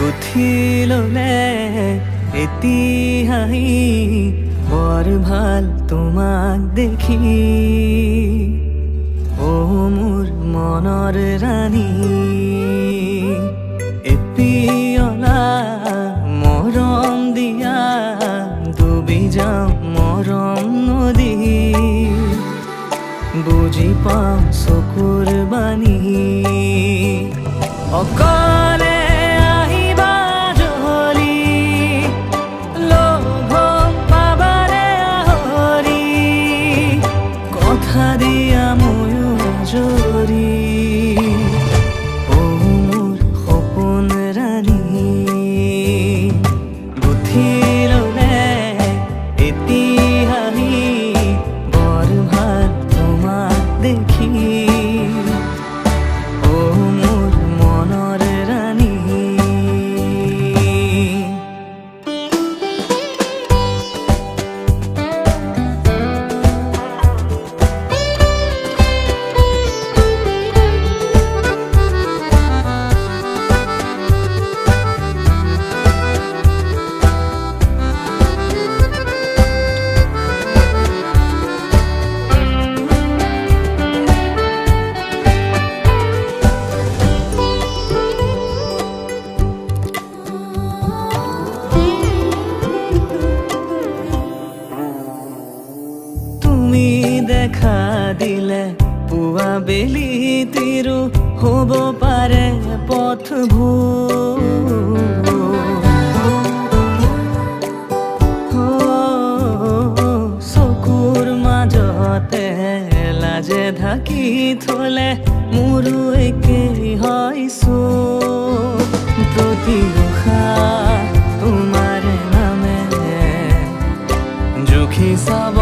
গুঠি ললে এতিয়াহি বৰ ভাল তোমাক দেখি। অ মোৰ মনৰ ৰাণী, এপিয়লা মৰম দিয়া ডুবি যাওঁ মৰম নদী। বুজি পাওঁ চকুৰ বাণী, অকলে আহিবা জলি লোভ পাবাৰে আহৰি। কথা দিয়া ময়ো জৰি, অ মোৰ সপোন ৰাণী। গুঠি ললে এতিয়াহি বৰ ভাল তোমাক দেখি। অ মোৰ মনৰ ৰাণী। দেখা দিলে পুৱা বেলি তিৰো হ'ব পাৰে পথবোৰ। চকুৰ মাজতে লাজে ঢাকি থলে মোৰো একেই হয় চোক। প্ৰতি উশাহ তোমাৰ নামে জুখি চাব